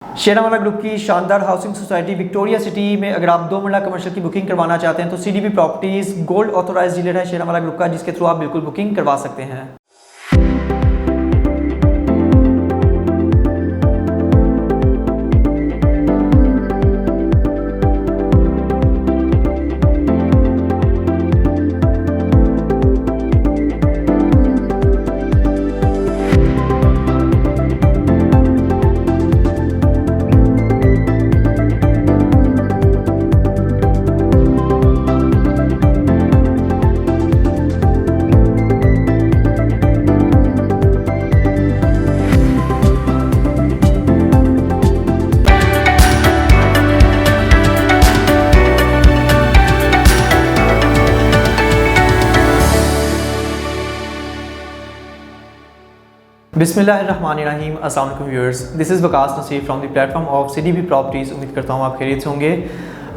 Sheranwala group की शानदार housing society Victoria city में अगर आप 2 मरला कमर्शियल की बुकिंग करवाना चाहते हैं तो CDB properties gold authorize dealer है शेरावाला ग्रुप का, जिसके थ्रू आप बिल्कुल बुकिंग करवा सकते हैं। बिस्मिल्लाहिर्रहमानिर्रहीम, अस्सलाम वालेकुम viewers, this is Waqas Naseer from the platform of CDB properties. उम्मीद करता हूँ आप खैरियत से होंगे।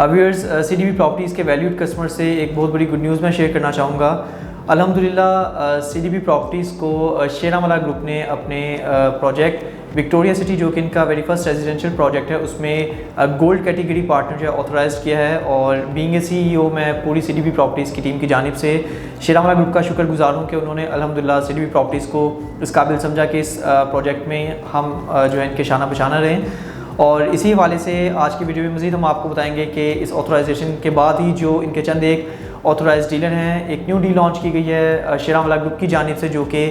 व्यूअर्स, सीडीबी प्रॉपर्टीज़ के वैल्यूड कस्टमर से एक बहुत बड़ी गुड न्यूज़ मैं शेयर करना चाहूँगा। अल्हम्दुलिल्लाह सीडीबी प्रॉपर्टीज़ को शेरावाला ग्रुप ने अपने प्रोजेक्ट विक्टोरिया सिटी, जो कि इनका वेरी फर्स्ट रेजिडेंशियल प्रोजेक्ट है, उसमें गोल्ड कैटेगरी पार्टनर जो है ऑथराइज़ किया है। और बीइंग ए CEO मैं पूरी सीडीबी प्रॉपर्टीज़ की टीम की जानिब से शेरावाला ग्रुप का शुक्रगुजार हूँ कि उन्होंने अल्हम्दुलिल्लाह सीडीबी प्रॉपर्टीज़ को इस काबिल समझा कि इस प्रोजेक्ट में हम जो है इनके शाना बशाना रहें। और इसी हवाले से आज की वीडियो में मज़ीद हम आपको बताएंगे कि इस ऑथराइजेशन के बाद ही जो इनके चंद एक ऑथराइज डीलर हैं, एक न्यू डील लॉन्च की गई है शेरावाला ग्रुप की जानिब से, जो कि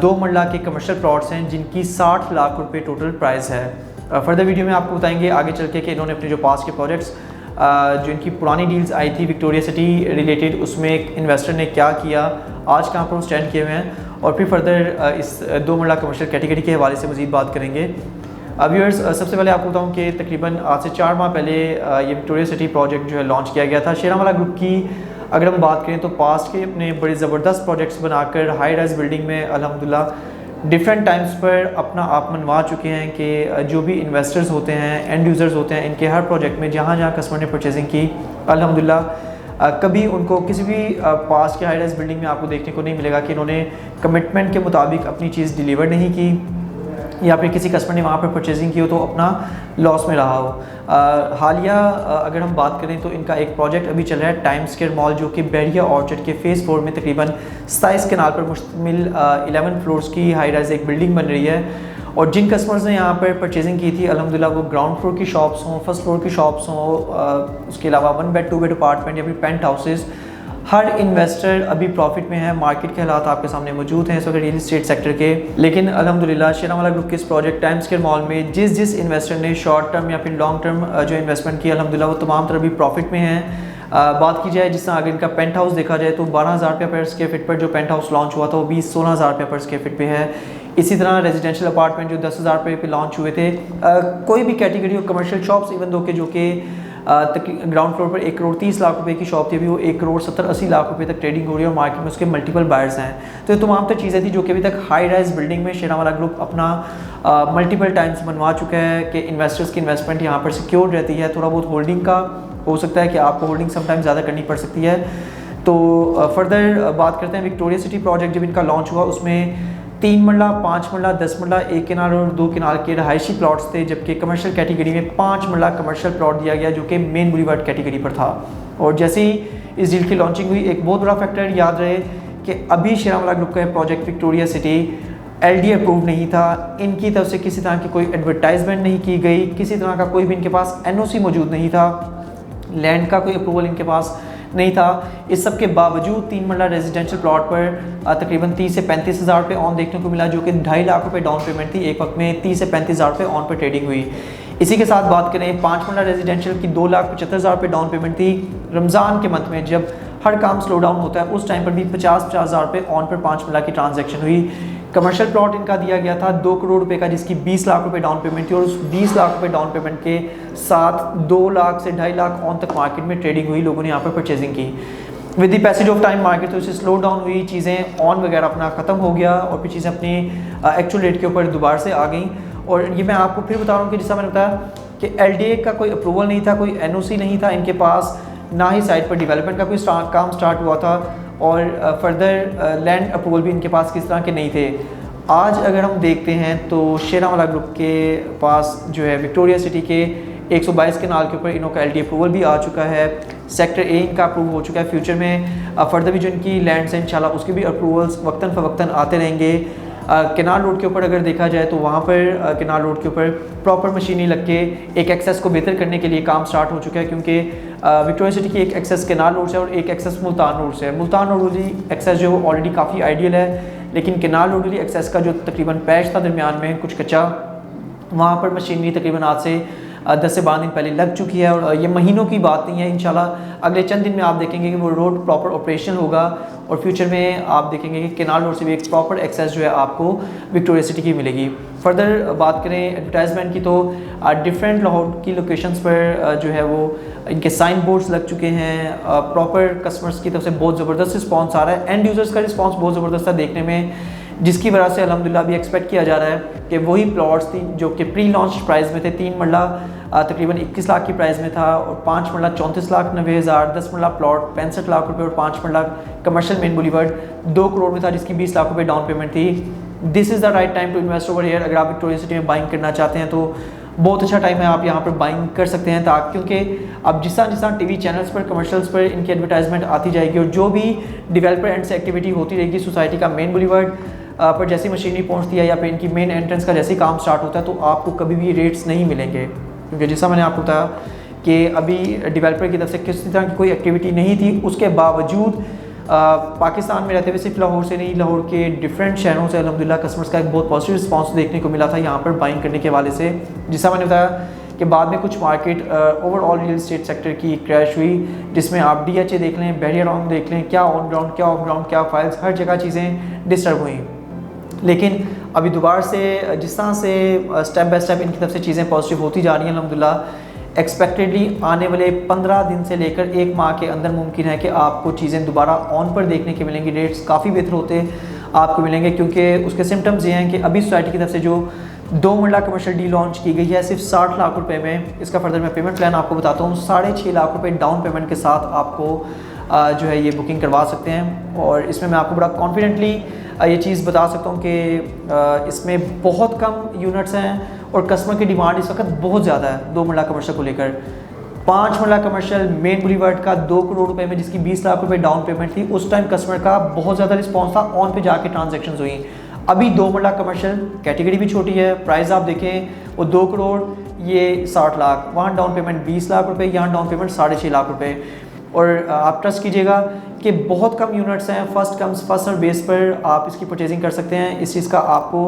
2 मरला के कमर्शियल प्लॉट्स हैं जिनकी 60 लाख रुपए टोटल प्राइस है। फर्दर वीडियो में आपको बताएंगे आगे चल के कि इन्होंने अपने जो पास के प्रोजेक्ट्स जो इनकी पुरानी डील्स आई थी विक्टोरिया सिटी रिलेटेड, उसमें एक इन्वेस्टर ने क्या किया, आज कहाँ पर वो स्टैंड किए हुए हैं, और फिर फर्दर इस 2 मरला कमर्शियल कैटेगरी के हवाले से मज़ीद बात करेंगे। व्यूअर्स, सबसे पहले आपको बताऊँ कि तकरीबन आज से 4 माह पहले ये विक्टोरिया सिटी प्रोजेक्ट जो है लॉन्च किया गया था। शेरावाला ग्रुप की अगर हम बात करें तो पास्ट के अपने बड़े ज़बरदस्त प्रोजेक्ट्स बनाकर हाई राइज बिल्डिंग में अल्हम्दुलिल्लाह डिफरेंट टाइम्स पर अपना आप मनवा चुके हैं कि जो भी इन्वेस्टर्स होते हैं, एंड यूज़र्स होते हैं, इनके हर प्रोजेक्ट में जहाँ जहाँ कस्टमर ने परचेजिंग की अल्हम्दुलिल्लाह कभी उनको किसी भी पास के हाई राइज बिल्डिंग में आपको देखने को नहीं मिलेगा कि इन्होंने कमिटमेंट के मुताबिक अपनी चीज़ डिलीवर नहीं की, या फिर किसी कस्टमर ने वहाँ पर परचेजिंग की हो तो अपना लॉस में रहा हो। हालिया अगर हम बात करें तो इनका एक प्रोजेक्ट अभी चल रहा है टाइम स्क्वायर मॉल, जो कि बैरिया ऑर्चर्ड के फेज़ 4 में तकरीबन 27 कनाल पर मुश्तमिल 11 फ्लोर्स की हाई राइज एक बिल्डिंग बन रही है। और जिन कस्टमर्स ने यहाँ पर परचेजिंग की थी अल्हम्दुलिल्लाह, वो ग्राउंड फ्लोर की शॉप्स हों, फर्स्ट फ्लोर की शॉप्स हों, उसके अलावा 1 बेड 2 बेड अपार्टमेंट या फिर पेंट हाउसेज़, हर इन्वेस्टर अभी प्रॉफिट में है। मार्केट के हालात आपके सामने मौजूद हैं इस वक्त रियल इस्टेट सेक्टर के, लेकिन अल्हम्दुलिल्लाह शेरावाला ग्रुप के इस प्रोजेक्ट टाइम स्क्वायर मॉल में जिस इन्वेस्टर ने शॉर्ट टर्म या फिर लॉन्ग टर्म जो इन्वेस्टमेंट की अल्हम्दुलिल्लाह वो तमाम तरह भी प्रॉफिट में हैं। बात की जाए जिस तरह अगर इनका पेंट हाउस देखा जाए तो 12,000 रुपये पर स्क्वायर फीट पर जो पेंट हाउस लॉन्च हुआ था वो भी 16,000 रुपये पर स्क्वायर फीट पे है। इसी तरह रेजिडेंशियल अपार्टमेंट जो 10,000 रुपये पे लॉन्च हुए थे, कोई भी कैटेगरी हो, कमर्शियल शॉप्स इवन दो के जो कि ग्राउंड फ्लोर पर 1 करोड़ 30 लाख रुपए की शॉप थी, अभी वो 1 करोड़ 70-80 लाख रुपए तक ट्रेडिंग हो रही है और मार्केट में उसके मल्टीपल बायर्स हैं। तो ये तमाम तर चीज़ें थी जो कि अभी तक हाई राइज बिल्डिंग में शेरावाला ग्रुप अपना मल्टीपल टाइम्स बनवा चुका है कि इन्वेस्टर्स की इन्वेस्टमेंट यहाँ पर सिक्योर रहती है। थोड़ा बहुत होल्डिंग का हो सकता है कि आपको होल्डिंग समटाइम ज़्यादा करनी पड़ सकती है। तो फर्दर बात करते हैं विक्टोरिया सिटी प्रोजेक्ट जब इनका लॉन्च हुआ उसमें 3 मरला, 5 मरला, 10 मरला, 1 किनार और 2 किनार के रहायशी प्लॉट्स थे, जबकि कमर्शियल कैटेगरी में 5 मरला कमर्शियल प्लॉट दिया गया जो कि मेन बुलीवर्ड कैटेगरी पर था। और जैसे ही इस डील की लॉन्चिंग हुई, एक बहुत बड़ा फैक्टर याद रहे कि अभी शेरावाला ग्रुप का project Victoria city LD approve नहीं था, इनकी तरफ से किसी तरह की कोई एडवर्टाइजमेंट नहीं की गई, किसी तरह का कोई भी इनके पास NOC मौजूद नहीं था, लैंड का कोई अप्रूवल इनके पास नहीं था। इस सब के बावजूद 3 मरला रेजिडेंशियल प्लॉट पर तकरीबन 30 से 35 हज़ार रुपये ऑन देखने को मिला, जो कि 2.5 लाख रुपए डाउन पेमेंट थी। एक वक्त में 30 से 35 हज़ार रुपये ऑन पर ट्रेडिंग हुई। इसी के साथ बात करें 5 मरला रेजिडेंशियल की 2,75,000 रुपये डाउन पेमेंट थी। रमज़ान के मंथ में जब हर काम स्लो डाउन होता है उस टाइम पर भी 50-50 हज़ार रुपये ऑन पर 5 मरला की ट्रांजैक्शन हुई। कमर्शियल प्लॉट इनका दिया गया था 2 करोड़ रुपए का, जिसकी 20 लाख रुपए डाउन पेमेंट थी, और उस 20 लाख रुपए डाउन पेमेंट के साथ 2 लाख से 2.5 लाख ऑन तक मार्केट में ट्रेडिंग हुई, लोगों ने यहाँ पर परचेजिंग की। With the passage of time market तो सी स्लो डाउन हुई, चीज़ें ऑन वगैरह अपना ख़त्म हो गया और फिर चीज़ें अपनी एक्चुअल रेट के ऊपर दोबारा से आ गई। और ये मैं आपको फिर बता रहा हूँ कि जैसा मैंने बताया कि LDA का कोई अप्रूवल नहीं था, कोई NOC नहीं था इनके पास, ना ही साइट पर डेवलपमेंट का कोई काम स्टार्ट हुआ था, और फर्दर लैंड अप्रूवल भी इनके पास किस तरह के नहीं थे। आज अगर हम देखते हैं तो शेरावाला ग्रुप के पास जो है विक्टोरिया सिटी के 122 कनाल के ऊपर इनका LD अप्रूवल भी आ चुका है। सेक्टर A इनका अप्रूव हो चुका है। फ्यूचर में फर्दर भी जो इनकी लैंड्स हैं इंशाल्लाह उसके भी अप्रूवल्स वक्तन फ़वक्तन आते रहेंगे। केनाल रोड के ऊपर अगर देखा जाए तो वहाँ पर केनाल रोड के ऊपर प्रॉपर मशीनरी लग के एक एक्सेस को बेहतर करने के लिए काम स्टार्ट हो चुका है, क्योंकि विक्टोरिया सिटी की एक एक्सेस केनाल रोड से और एक एक्सेस मुल्तान रोड से है। मुल्तान रोड वाली एक्सेस जो है वो ऑलरेडी काफ़ी आइडियल है, लेकिन केनाल रोड वाली एक्सेस का जो तकरीबन पैच था दरमियान में कुछ कच्चा, वहाँ पर मशीनरी तकरीबन आज से 10 से 12 दिन पहले लग चुकी है और ये महीनों की बात नहीं है। इंशाल्लाह अगले चंद दिन में आप देखेंगे कि वो रोड प्रॉपर ऑपरेशनल होगा और फ्यूचर में आप देखेंगे कि केनाल रोड से भी एक प्रॉपर एक्सेस जो है आपको विक्टोरिया सिटी की मिलेगी। फर्दर बात करें एडवर्टाइजमेंट की तो डिफरेंट लाहौर की लोकेशंस पर जो है वो इनके साइन बोर्ड्स लग चुके हैं। प्रॉपर कस्टमर्स की तरफ से बहुत ज़बरदस्त रिस्पॉन्स आ रहा है, एंड यूज़र्स का रिस्पॉन्स बहुत ज़बरदस्त है देखने में, जिसकी वजह से अल्हम्दुलिल्लाह भी एक्सपेक्ट किया जा रहा है कि वही प्लॉट्स थी जो कि प्री लॉन्च प्राइस में थे। 3 मरला तकरीबन 21 लाख की प्राइस में था और 5 मरला 34,90,000, 10 मरला प्लॉट 65 लाख रुपए और 5 मरला कमर्शियल मेन बुलीवर्ड 2 करोड़ में था, जिसकी 20 लाख रुपए डाउन पेमेंट थी। This is the right time to invest over here. अगर आप विक्टोरिया सिटी में बाइंग करना चाहते हैं तो बहुत अच्छा टाइम है, आप यहाँ पर बाइंग कर सकते हैं, ताकि क्योंकि अब जिस तरह टीवी चैनल्स पर कमर्शियल्स पर इनकी एडवर्टाइजमेंट आती जाएगी और जो भी डेवलपर एंड से एक्टिविटी होती रहेगी सोसाइटी का मेन बुलीवर्ड पर जैसी मशीनरी पहुंचती है या फिर इनकी मेन एंट्रेंस का जैसे काम स्टार्ट होता है तो आपको कभी भी रेट्स नहीं मिलेंगे, क्योंकि जैसा मैंने आपको बताया कि अभी डेवलपर की तरफ से किसी तरह की कोई एक्टिविटी नहीं थी। उसके बावजूद पाकिस्तान में रहते हुए सिर्फ लाहौर से नहीं, लाहौर के डिफरेंट शहरों से अल्हम्दुलिल्लाह कस्टमर्स का एक बहुत पॉजिटिव रिस्पॉन्स देखने को मिला था यहाँ पर बाइंग करने के हवाले से। जैसा मैंने बताया कि बाद में कुछ market overall real estate sector की क्रैश हुई, जिसमें आप DHA देख लें, बैरियर राउंड देख लें, क्या ऑन ग्राउंड क्या ऑफ ग्राउंड क्या फाइल्स, हर जगह चीज़ें डिस्टर्ब हुई। लेकिन अभी दोबारा से जिस तरह से स्टेप बाय स्टेप इनकी तरफ से चीज़ें पॉजिटिव होती जा रही हैं अल्हम्दुलिल्लाह, एक्सपेक्टेडली आने वाले 15 दिन से लेकर 1 माह के अंदर मुमकिन है कि आपको चीज़ें दोबारा ऑन पर देखने के मिलेंगी। रेट्स काफ़ी बेहतर होते आपको मिलेंगे, क्योंकि उसके सिम्टम्स ये हैं कि अभी सोसाइटी की तरफ से जो 2 मरला कमर्शियल डी लॉन्च की गई है सिर्फ 60 लाख रुपए में। इसका फर्दर मैं पेमेंट प्लान आपको बताता हूँ। 6.5 लाख रुपए डाउन पेमेंट के साथ आपको जो है ये बुकिंग करवा सकते हैं, और इसमें मैं आपको बड़ा कॉन्फिडेंटली ये चीज़ बता सकता हूँ कि इसमें बहुत कम यूनिट्स हैं और कस्टमर की डिमांड इस वक्त बहुत ज़्यादा है 2 मरला कमर्शियल को लेकर। 5 मरला कमर्शियल मेन बुलीवर्ड का 2 करोड़ रुपए में जिसकी 20 लाख रुपए डाउन पेमेंट थी, उस टाइम कस्टमर का बहुत ज़्यादा रिस्पॉन्स था, ऑन पे जाके ट्रांजेक्शन हुई। अभी 2 मरला कमर्शियल कैटेगरी भी छोटी है, प्राइस आप देखें वो 2 करोड़, ये 60 लाख, वहाँ डाउन पेमेंट 20 लाख रुपए, यहाँ डाउन पेमेंट 6.5 लाख रुपए। और आप ट्रस्ट कीजिएगा कि बहुत कम यूनिट्स हैं, first comes first serve base पर आप इसकी परचेजिंग कर सकते हैं। इस चीज़ का आपको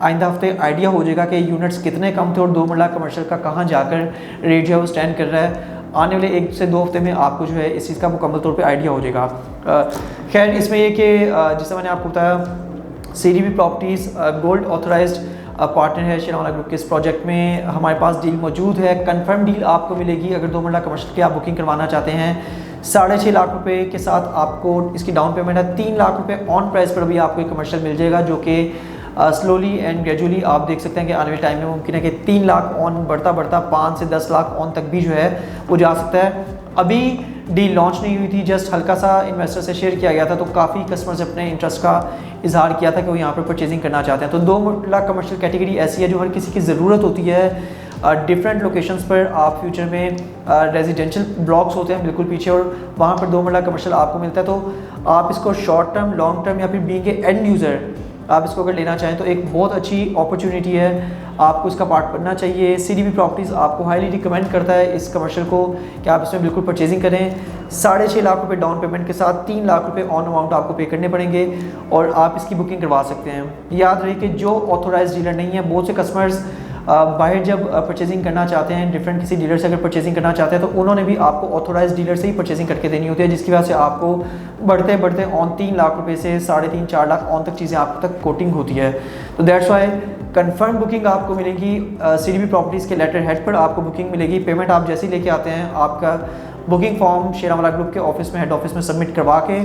आइंदा हफ्ते आइडिया हो जाएगा कि यूनिट्स कितने कम थे और 2 मरला कमर्शियल का कहाँ जाकर रेट जो है वो स्टैंड कर रहा है। आने वाले 1 से 2 हफ्ते में आपको जो है इस चीज़ का मुकम्मल तौर पे आइडिया हो जाएगा। खैर इसमें ये कि जैसे मैंने आपको बताया CDB properties gold authorised partner है शेरावाला ग्रुप के इस प्रोजेक्ट में। हमारे पास डील मौजूद है, कंफर्म डील आपको मिलेगी। अगर 2 मरला कमर्शियल की आप बुकिंग करवाना चाहते हैं 6.5 लाख रुपए के साथ आपको इसकी डाउन पेमेंट है। 3 लाख रुपए ऑन प्राइस पर भी आपको एक कमर्शियल मिल जाएगा, जो कि स्लोली एंड ग्रेजुअली आप देख सकते हैं कि आने वाले टाइम में मुमकिन है कि 3 लाख ऑन बढ़ता बढ़ता 5 से 10 लाख ऑन तक भी जो है वो जा सकता है। अभी डील लॉन्च नहीं हुई थी, जस्ट हल्का सा इन्वेस्टर से शेयर किया गया था, तो काफ़ी कस्टमर्स अपने इंटरेस्ट का इजहार किया था कि वो यहाँ पर परचेजिंग करना चाहते हैं। तो 2 लाख कमर्शियल कैटेगरी ऐसी है जो हर किसी की ज़रूरत होती है। डिफरेंट लोकेशंस पर आप फ्यूचर में रेजिडेंशियल ब्लॉक्स होते हैं बिल्कुल पीछे, और वहाँ पर 2 मरला कमर्शियल आपको मिलता है। तो आप इसको शॉर्ट टर्म, लॉन्ग टर्म या फिर बीइंग ए एंड यूज़र आप इसको अगर लेना चाहें तो एक बहुत अच्छी अपॉर्चुनिटी है, आपको इसका पार्ट बनना चाहिए। CDB प्रॉपर्टीज़ आपको हाईली रिकमेंड करता है इस कमर्शियल को कि आप इसमें बिल्कुल परचेजिंग करें। 6.5 लाख रुपए डाउन पेमेंट के साथ 3 लाख रुपए ऑन अमाउंट आपको पे करने पड़ेंगे और आप इसकी बुकिंग करवा सकते हैं। याद रहे कि जो ऑथोराइज डीलर नहीं है, बहुत से कस्टमर्स बाहर जब परचेजिंग करना चाहते हैं, डिफरेंट किसी डीलर से अगर परचेजिंग करना चाहते हैं तो उन्होंने भी आपको ऑथोराइज डीलर से ही परचेजिंग करके देनी होती है, जिसकी वजह से आपको बढ़ते बढ़ते ऑन 3 लाख रुपए से 3.5-4 लाख ऑन तक चीज़ें आप तक कोटिंग होती है। तो दैट्स वाई कंफर्म बुकिंग आपको मिलेगी CDB प्रॉपर्टीज़ के लेटर हेड पर आपको बुकिंग मिलेगी। पेमेंट आप जैसे ही लेके आते हैं आपका बुकिंग फॉर्म शेरावाला ग्रुप के ऑफिस में, हेड ऑफिस में सबमिट करवा के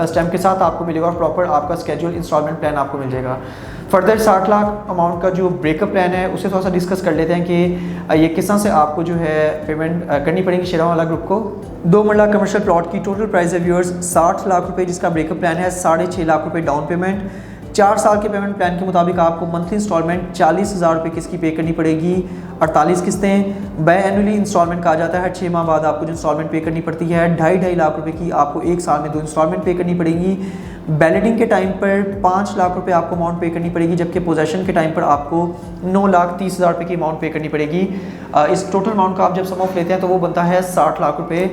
स्टैम्प के साथ आपको मिलेगा और प्रॉपर आपका स्केड्यूल इंस्टॉलमेंट प्लान आपको मिल जाएगा। फर्दर 60 लाख अमाउंट का जो ब्रेकअप प्लान है उसे थोड़ा सा डिस्कस कर लेते हैं कि ये किस तरह से आपको जो है पेमेंट करनी पड़ेगी शेरावाला ग्रुप को। 2 मरला कमर्शियल प्लॉट की टोटल प्राइस है व्यूअर्स 60 लाख रुपए, जिसका ब्रेकअप प्लान है 6.5 लाख रुपए डाउन पेमेंट, 4 साल के पेमेंट प्लान के मुताबिक आपको मंथली इंस्टॉलमेंट 40,000 रुपये किसकी पे करनी पड़ेगी, 48 किस्तें। बाय एनुअली इंस्टॉलमेंट कहा जाता है, हर 6 माह बाद आपको जो इंस्टॉलमेंट पे करनी पड़ती है। 2.5 लाख रुपए की आपको 1 साल में 2 इंस्टॉलमेंट पे करनी पड़ेगी। बैलेटिंग के टाइम पर 5 लाख रुपए आपको अमाउंट पे करनी पड़ेगी, जबकि पोजेशन के टाइम पर आपको 9,30,000 रुपये की अमाउंट पे करनी पड़ेगी। इस टोटल अमाउंट का आप जब सम ऑफ लेते हैं तो वो बनता है 60 लाख रुपये,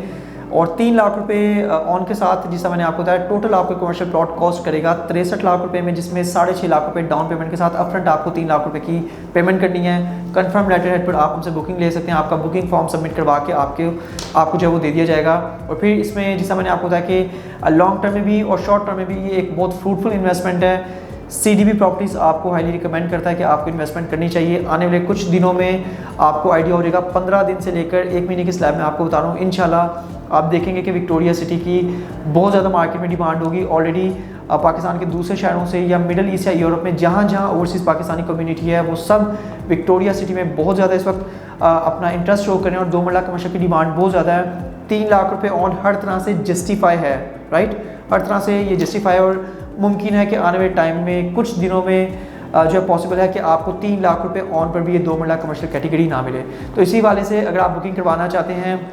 और 3 लाख रुपए ऑन के साथ, जिसका मैंने आपको बताया टोटल आपको कमर्शियल प्लॉट कॉस्ट करेगा 63 लाख रुपए में, जिसमें 6.5 लाख रुपए डाउन पेमेंट के साथ अपफ्रंट आपको 3 लाख रुपए की पेमेंट करनी है। कंफर्म लेटर हेड पर आप हमसे बुकिंग ले सकते हैं, आपका बुकिंग फॉर्म सबमिट करवा के आपको जो है वो दे दिया जाएगा। और फिर इसमें जिसका मैंने आपको बताया कि लॉन्ग टर्म में भी और शॉर्ट टर्म में भी ये एक बहुत फ्रूटफुल इन्वेस्टमेंट है। CDB प्रॉपर्टीज़ आपको हाईली रिकमेंड करता है कि आपको इन्वेस्टमेंट करनी चाहिए। आने वाले कुछ दिनों में आपको आइडिया हो जाएगा, 15 दिन से लेकर 1 महीने के स्लैब में आपको बता रहा हूँ। इंशाल्लाह आप देखेंगे कि विक्टोरिया सिटी की बहुत ज़्यादा मार्केट में डिमांड होगी। ऑलरेडी पाकिस्तान के दूसरे शहरों से या मिडल ईस्ट या यूरोप में जहाँ जहाँ ओवरसीज़ पाकिस्तानी कम्युनिटी है, वो सब विक्टोरिया सिटी में बहुत ज़्यादा इस वक्त अपना इंटरेस्ट शो करें, और 2 मरला कमर्शियल की डिमांड बहुत ज़्यादा है। 3 लाख रुपये ऑन हर तरह से जस्टिफाई है, राइट, हर तरह से ये जस्टिफाई, और मुमकिन है कि आने वाले टाइम में कुछ दिनों में जो है पॉसिबल है कि आपको 3 लाख रुपए ऑन पर भी ये 2 मरला कमर्शियल कैटेगरी ना मिले। तो इसी वाले से अगर आप बुकिंग करवाना चाहते हैं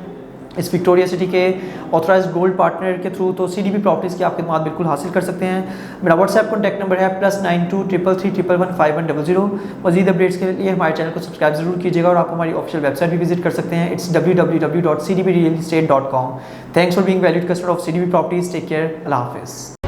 इस विक्टोरिया सिटी के ऑथराइज्ड गोल्ड पार्टनर के थ्रू, तो CDB प्रॉपर्टीज़ की आप खिदमत बिल्कुल हासिल कर सकते हैं। मेरा व्हाट्सएप कॉन्टैक्ट नंबर है +92 333 111 5100। मज़ीद अपडेट्स के लिए हमारे चैनल को सब्सक्राइब जरूर कीजिएगा, और आप हमारी ऑफिशियल वेबसाइट भी विजिट कर सकते हैं। It's www.cdbrealestate.com। Thanks for being valued customer of CDB properties. Take care, अल्लाह हाफिज़।